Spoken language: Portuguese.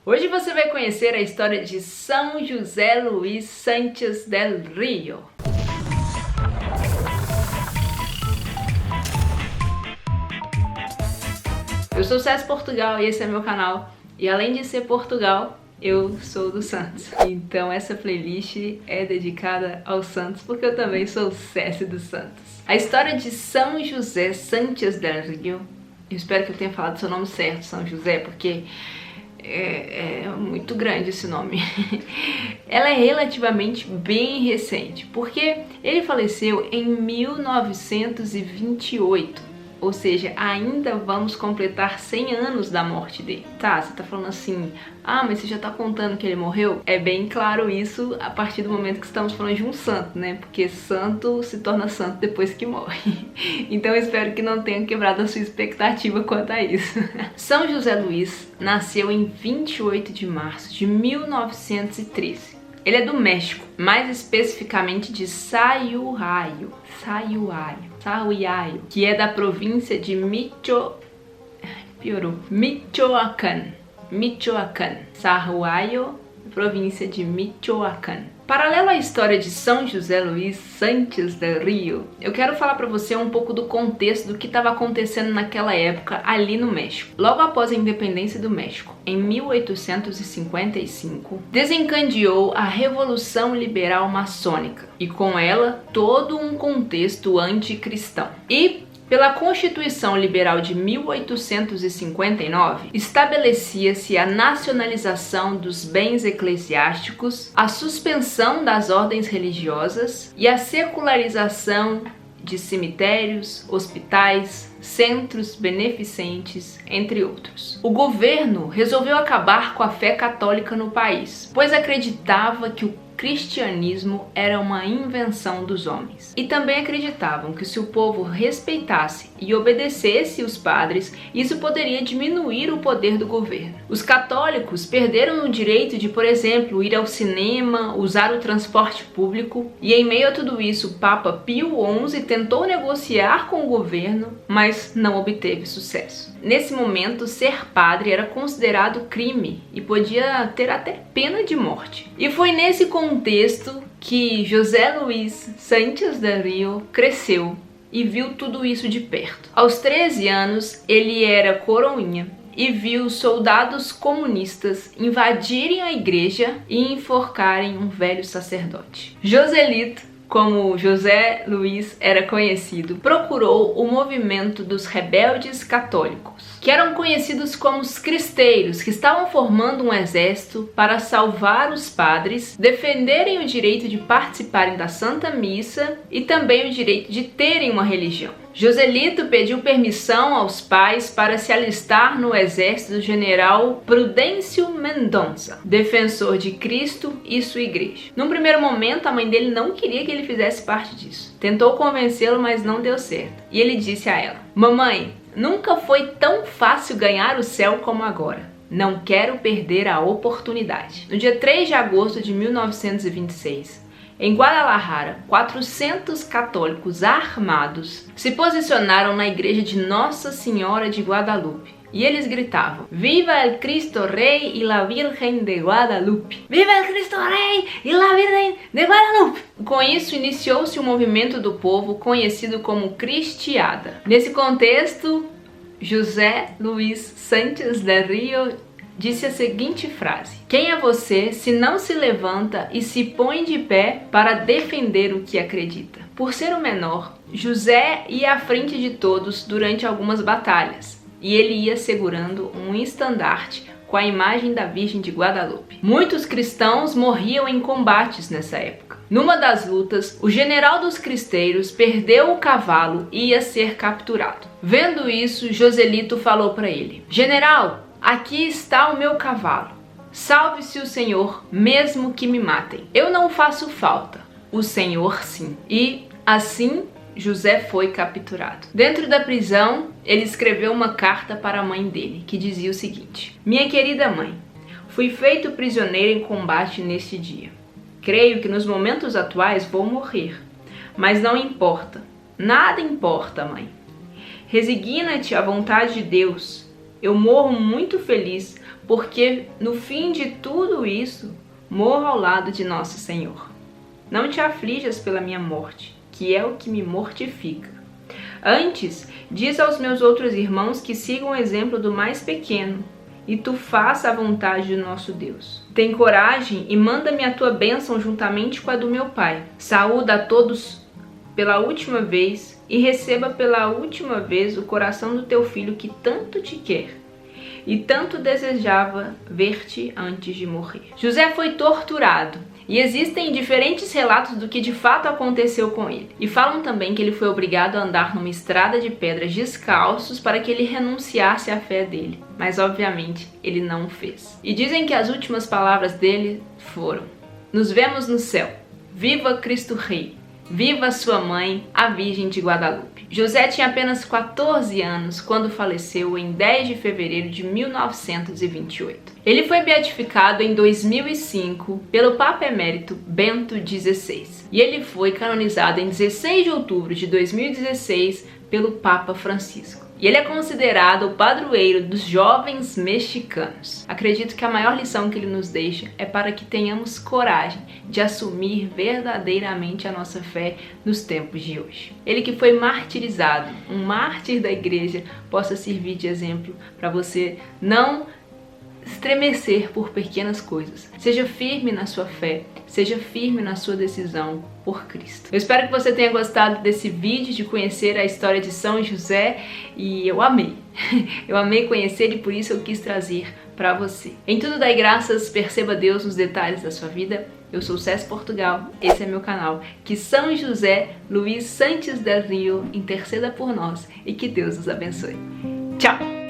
Hoje você vai conhecer a história de São José Luís Sánchez del Río. Eu sou César Portugal e esse é meu canal. E além de ser Portugal, eu sou do Santos. Então essa playlist é dedicada aos Santos, porque eu também sou César dos Santos. A história de São José Sánchez del Río, eu espero que eu tenha falado seu nome certo, São José, porque é muito grande esse nome. Ela é relativamente bem recente, porque ele faleceu em 1928. Ou seja, ainda vamos completar 100 anos da morte dele. Tá, você tá falando assim, mas você já tá contando que ele morreu? É bem claro isso a partir do momento que estamos falando de um santo, né? Porque santo se torna santo depois que morre. Então eu espero que não tenha quebrado a sua expectativa quanto a isso. São José Luís nasceu em 28 de março de 1913. Ele é do México, mais especificamente de Sahuayo, que é da província de Michoacán. Sahuayo, província de Michoacán. Paralelo à história de São José Luís Sánchez del Río, eu quero falar para você um pouco do contexto do que estava acontecendo naquela época ali no México. Logo após a independência do México, em 1855, desencadeou a Revolução Liberal Maçônica e com ela todo um contexto anticristão. E pela Constituição Liberal de 1859, estabelecia-se a nacionalização dos bens eclesiásticos, a suspensão das ordens religiosas e a secularização de cemitérios, hospitais, centros beneficentes, entre outros. O governo resolveu acabar com a fé católica no país, pois acreditava que o cristianismo era uma invenção dos homens. E também acreditavam que se o povo respeitasse e obedecesse os padres, isso poderia diminuir o poder do governo. Os católicos perderam o direito de, por exemplo, ir ao cinema, usar o transporte público, e em meio a tudo isso, o Papa Pio XI tentou negociar com o governo, mas não obteve sucesso. Nesse momento, ser padre era considerado crime e podia ter até pena de morte. E foi nesse contexto que José Luís Sánchez del Río cresceu e viu tudo isso de perto. Aos 13 anos, ele era coroinha e viu soldados comunistas invadirem a igreja e enforcarem um velho sacerdote. Joselito, como José Luís era conhecido, procurou o movimento dos rebeldes católicos, que eram conhecidos como os cristeiros, que estavam formando um exército para salvar os padres, defenderem o direito de participarem da Santa Missa e também o direito de terem uma religião. Joselito pediu permissão aos pais para se alistar no exército do general Prudêncio Mendonça, defensor de Cristo e sua igreja. Num primeiro momento, a mãe dele não queria que ele fizesse parte disso. Tentou convencê-lo, mas não deu certo. E ele disse a ela: "Mamãe, nunca foi tão fácil ganhar o céu como agora. Não quero perder a oportunidade." No dia 3 de agosto de 1926, em Guadalajara, 400 católicos armados se posicionaram na igreja de Nossa Senhora de Guadalupe. E eles gritavam: "Viva el Cristo Rey y la Virgen de Guadalupe! Viva el Cristo Rey y la Virgen de Guadalupe!" Com isso, iniciou-se um movimento do povo conhecido como Cristiada. Nesse contexto, José Luís Sánchez del Río disse a seguinte frase: "Quem é você se não se levanta e se põe de pé para defender o que acredita?" Por ser o menor, José ia à frente de todos durante algumas batalhas, e ele ia segurando um estandarte com a imagem da Virgem de Guadalupe. Muitos cristãos morriam em combates nessa época. Numa das lutas, o general dos cristeiros perdeu o cavalo e ia ser capturado. Vendo isso, Joselito falou para ele: "General, aqui está o meu cavalo. Salve-se o Senhor, mesmo que me matem. Eu não faço falta, o Senhor sim." E assim José foi capturado. Dentro da prisão, ele escreveu uma carta para a mãe dele, que dizia o seguinte: "Minha querida mãe, fui feito prisioneiro em combate neste dia. Creio que nos momentos atuais vou morrer, mas não importa. Nada importa, mãe. Resigna-te à vontade de Deus. Eu morro muito feliz porque no fim de tudo isso, morro ao lado de nosso Senhor. Não te aflijas pela minha morte, que é o que me mortifica. Antes, diz aos meus outros irmãos que sigam o exemplo do mais pequeno, e tu faça a vontade do nosso Deus. Tem coragem e manda-me a tua bênção juntamente com a do meu pai. Saúda a todos pela última vez e receba pela última vez o coração do teu filho que tanto te quer e tanto desejava ver-te antes de morrer. José foi torturado e existem diferentes relatos do que de fato aconteceu com ele. E falam também que ele foi obrigado a andar numa estrada de pedras descalços para que ele renunciasse à fé dele. Mas obviamente ele não o fez. E dizem que as últimas palavras dele foram: nos vemos no céu. Viva Cristo Rei! Viva sua mãe, a Virgem de Guadalupe. José tinha apenas 14 anos quando faleceu em 10 de fevereiro de 1928. Ele foi beatificado em 2005 pelo Papa Emérito Bento XVI. E ele foi canonizado em 16 de outubro de 2016 pelo Papa Francisco. E ele é considerado o padroeiro dos jovens mexicanos. Acredito que a maior lição que ele nos deixa é para que tenhamos coragem de assumir verdadeiramente a nossa fé nos tempos de hoje. Ele que foi martirizado, um mártir da igreja, possa servir de exemplo para você não estremecer por pequenas coisas. Seja firme na sua fé, seja firme na sua decisão por Cristo. Eu espero que você tenha gostado desse vídeo, de conhecer a história de São José, e eu amei. Eu amei conhecer e por isso eu quis trazer para você. Em tudo dai graças, perceba Deus nos detalhes da sua vida. Eu sou Cés Portugal, esse é meu canal. Que São José Luís Santos del Rio interceda por nós e que Deus nos abençoe. Tchau!